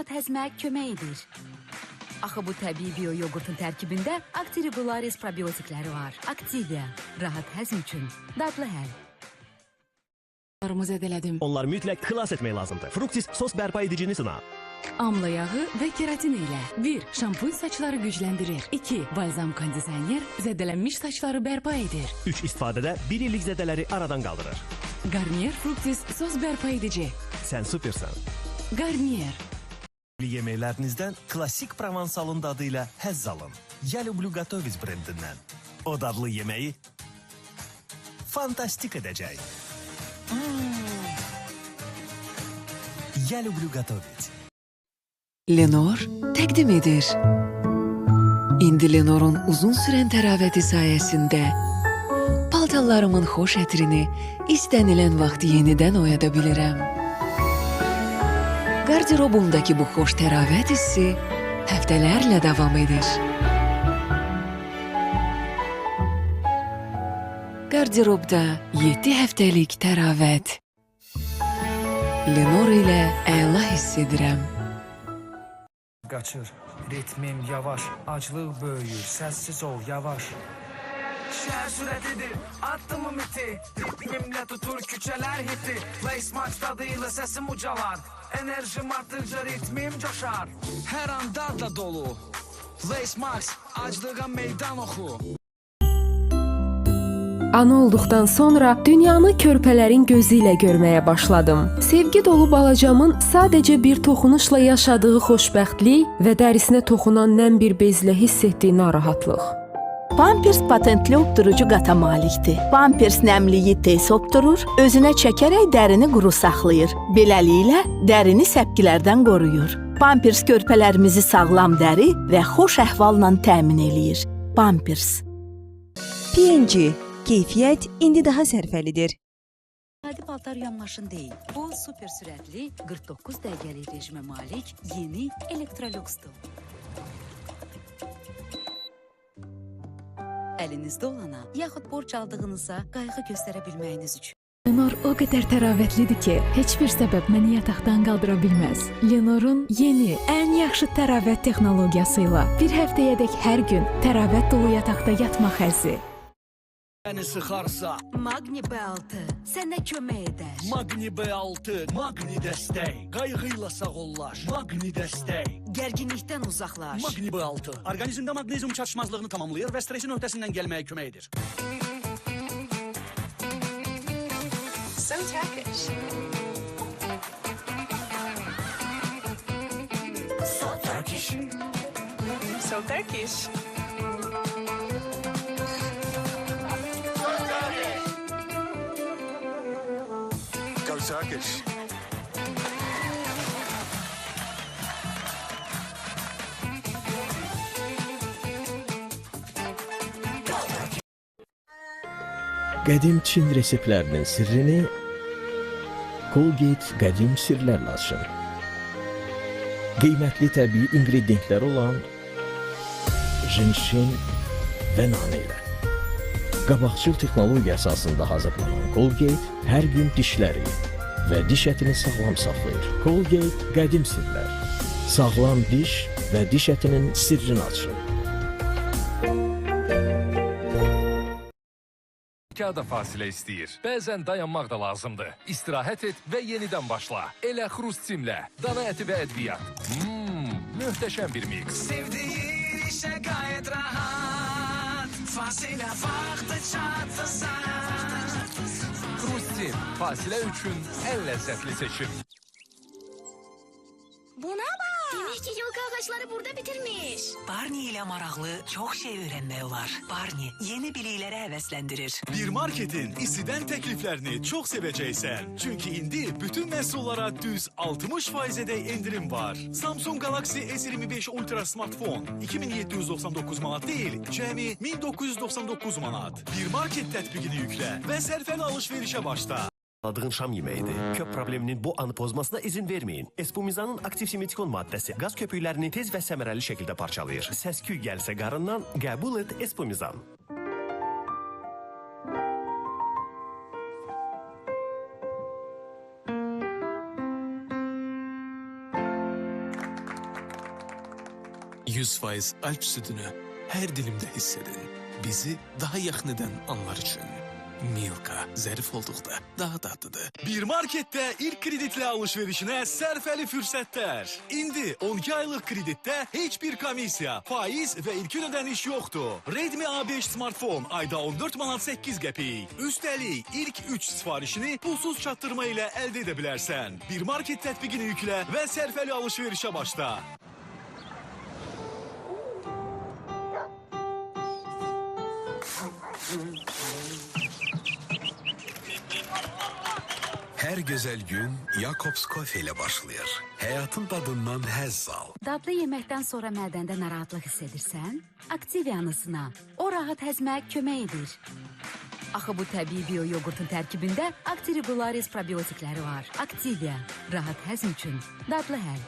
rahat həzmə kömək edir. Axı bu təbii bio-yoğurtun tərkibində Actiribularis probiotikləri var. Activia, rahat həzm üçün dadlı həll. Onlar mütləq xilas etmək lazımdır. Fructis sos bərpa edicini sına. Amla yağı və keratin ilə 1. Şampuan saçları gücləndirir. 2. Balzam kondisyoner zədələnmiş saçları bərpa edir. 3. İstifadədə 1 illik zədələri aradan qaldırır. Garnier Fructis sos bərpa edici. Sən supersən. Garnier. Yeməklərinizdən klassik provansalın dadı ilə həzz alın. Я люблю готовить brendindən. O dadlı yeməyi fantastik edəcək. Я люблю готовить. Lenor təqdim edir. İndi Lenor'un uzun sürən təravəti sayəsində paltarlarımın xoş ətrini istənilən vaxt yenidən oyada bilirəm. Qardirobumdakı bu xoş təravət hissi həftələrlə davam edir. Qardirobda 7 həftəlik təravət. Lenor ilə əla hiss edirəm. Qaçır, ritmim yavaş, aclıq böyüyür, səssiz ol, yavaş. Şəhər sürətidir, addımım iti, ritmimlə tutur küçələr hiti. Lace Max tadıyla səsim ucalar, enerjim artdıqca ritmim coşar. Hər an dadla dolu, Lace Max, aclığa meydan oxu. Ana olduqdan sonra dünyanı körpələrin gözü ilə görməyə başladım. Sevgi dolu balacamın sadəcə bir toxunuşla yaşadığı xoşbəxtlik və dərisinə toxunan nəm bir bezlə hiss etdiyi narahatlıq. Pampers patentli obdurucu qata malikdir. Pampers nəmliyi tez obdurur, özünə çəkərək dərini quru saxlayır. Beləliklə, dərini səpkilərdən qoruyur. Pampers körpələrimizi sağlam dəri və xoş əhvalla təmin eləyir. Pampers. P&G. Keyfiyyət indi daha sərfəlidir. Adi paltar yan maşın deyil. Bu super sürətli 49 dəqiqəlik rejimə malik yeni Electrolux'dur. Əlinizdə olana, yaxud borc aldığınıza qayğı göstərə bilməyiniz üçün. Lenor o qədər təravətlidir ki, heç bir səbəb məni yataqdan qaldıra bilməz. Lenor'un yeni, ən yaxşı təravət texnologiyası ilə bir həftəyədək hər gün təravət dolu yataqda yatmaq həzzi. Bəni sıxarsa Magni B6 sənə kömək edər. Magni B6, Magni dəstək. Qayğıyla sağollaş, Magni dəstək. Gərginlikdən uzaqlaş. Magni B6, orqanizmdə maqnezium çatışmazlığını tamamlayır və stresin öhdəsindən gəlməyə kömək edir. So Turkish. So Turkish. So Turkish. Go Turkish. Qədim Çin reseptlərinin sirrini Colgate qədim sirlərlə açın. Qiymətli təbii ingrediyentlər olan jinşin və nanə ilə. Qabaqcıl texnologiya əsasında hazırlanan Colgate hər gün dişləri və diş ətini sağlam saxlayır. Colgate qədim sirlər. Sağlam diş və diş ətinin sirrini açın. Da fasilə istəyir. Bəzən dayanmaq da lazımdır. İstirahət et və yenidən başla. Elə Xrustimlə. Dana əti və ədviyyat. Möhtəşəm bir miks. Sevdiğin işe gayet rahat. Fasilə vaxtı çatırsa. Xrustim, fasilə üçün ən ləzzətli seçim. Buna bak! Demek ki yılkı ağaçları burada bitirmiş. Barney ile maraqlı çox şey öyrənmək olar. Barney yeni biliklərə həvəsləndirir. Bir marketin isidən təkliflərini çox sevəcəksən. Çünki indi bütün məhsullara düz 60%-ədək endirim var. Samsung Galaxy S25 Ultra smartphone 2799 manat deyil, cəmi 1999 manat. Bir market tətbiqini yüklə və sərfəli alış-verişə başla. Adığın şam yeməyidir. Köp probleminin bu anı pozmasına izin verməyin. Espumizanın aktiv simetikon maddəsi qaz köpüklərini tez və səmərəli şəkildə parçalayır. Səsküy gəlsə qarından, qəbul et Espumizan. 100% Alp südünü hər dilimdə hiss edin. Bizi daha yaxın edən anlar üçün. Milka zərif olduqda daha dadlıdır. Bir marketdə ilk kreditlə alışverişinə sərfəli fürsətlər. İndi 12 aylıq kreditdə heç bir komissiya, faiz və ilkin ödəniş yoxdur. Redmi A5 smartfon ayda 14 manat 8 qəpik. Üstəlik ilk 3 sifarişini pulsuz çatdırma ilə əldə edə bilərsən. Bir market tətbiqini yüklə və sərfəli alışverişə başla. Hər gözəl gün Jacobs Coffee ilə başlayır. Həyatın dadından həzz al. Dadlı yeməkdən sonra mədəndə narahatlıq hiss edirsən, Activia-nı sına. O rahat həzmə kömək edir. Axı bu təbii bio yoğurtun tərkibində Actiribularis probiotikləri var. Activia, rahat həzm üçün dadlı həll.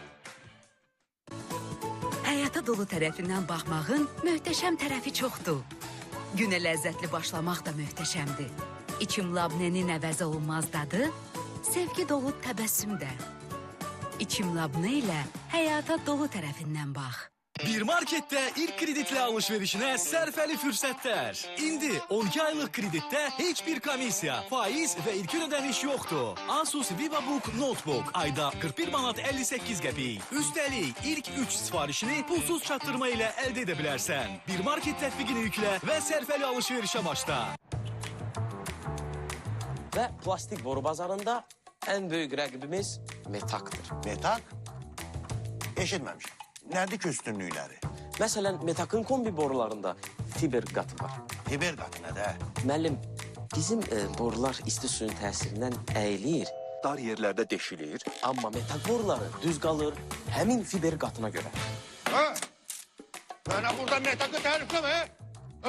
Həyata dolu tərəfindən baxmağın möhtəşəm tərəfi çoxdur. Günə ləzzətli başlamaq da möhtəşəmdir. İçim labnenin əvəz olunmaz dadı, sevgi dolu təbəssüm də. İçim labne ilə həyata dolu tərəfindən bax. Bir marketdə ilk kreditlə alışverişinə sərfəli fürsətlər. İndi 12 aylıq kreditdə heç bir komissiya, faiz və ilkin ödəniş yoxdur. Asus VivoBook Notebook ayda 41 manat 58 qəpik. Üstəlik ilk 3 sifarişini pulsuz çatdırma ilə əldə edə bilərsən. Bir market tətbiqini yüklə və sərfəli alışverişə başla. Və plastik boru bazarında ən böyük rəqibimiz Metak'dır. Metak? Eşitməmişim. Nədir ki üstünlükləri? Məsələn, Metak'ın kombi borularında fiber qatı var. Fiber qatı nədir? Müəllim, bizim borular isti suyun təsirindən əyilir. Dar yerlərdə deşilir. Amma Metak boruları düz qalır həmin fiber qatına görə. Ha? Mənə burada Metak'ı tərifləmə.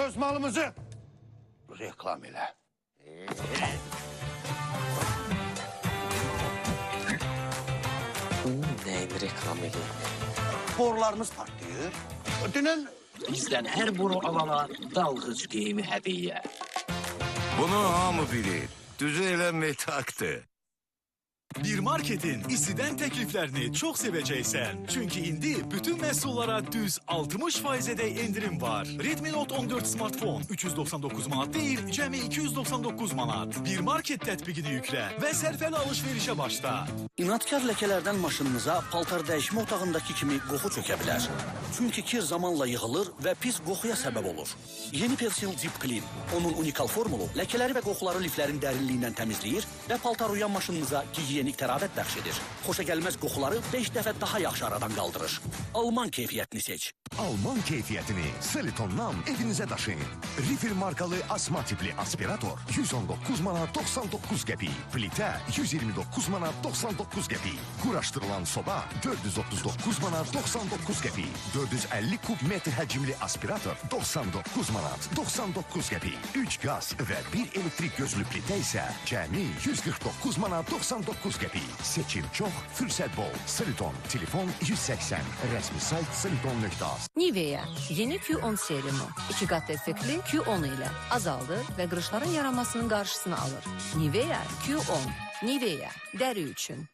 Öz malımızı reklam elə. Nəyin reklam eləyir? Borularımız partlayır. Dünən bizdən hər boru alana dalğıc geyimi hədiyyə. Bunu hamı bilir. Düzü elə Metak'dır. Bir marketin istidən təkliflərini çox sevəcəksən. Çünki indi bütün məhsullara düz 60%-ədək endirim var. Redmi Note 14 smartfon 399 manat deyil, cəmi 299 manat. Bir market tətbiqini yüklə və sərfəli alışverişə başla. İnatkar ləkələrdən maşınınıza paltar dəyişmə otağındakı kimi qoxu çökə bilər. Çünki kir zamanla yığılır və pis qoxuya səbəb olur. Yeni Persil Deep Clean. Onun unikal formulu ləkələri və qoxuları liflərin dərinliyindən təmizləyir və paltar uyan maşınınıza gigiyenik təravət bəxş edir. Xoşagəlməz qoxuları 5 dəfə daha yaxşı aradan qaldırır. Alman keyfiyyətini seç. Alman keyfiyyətini Selitondan evinizə daşıyın. Refill markalı asma tipli aspirator 119 manat 99 qəpik. Plitə 129 manat 99 qəpik. Quraşdırılan soba 439 manat 99 qəpik. 450 kub metr həcmli aspirator 99 manat 99 qəpik. 3 qaz və 1 elektrik gözlü plitə isə cəmi 149 manat 99 qəpik. Seçim çox, fürsət bol. Seliton, telefon 180, rəsmi sayt seliton.az. Nivea yeni Q10 serumu 2 qat effektli Q10 ilə azaldır və qırışların yaranmasının qarşısını alır. Nivea Q10. Nivea dəri üçün.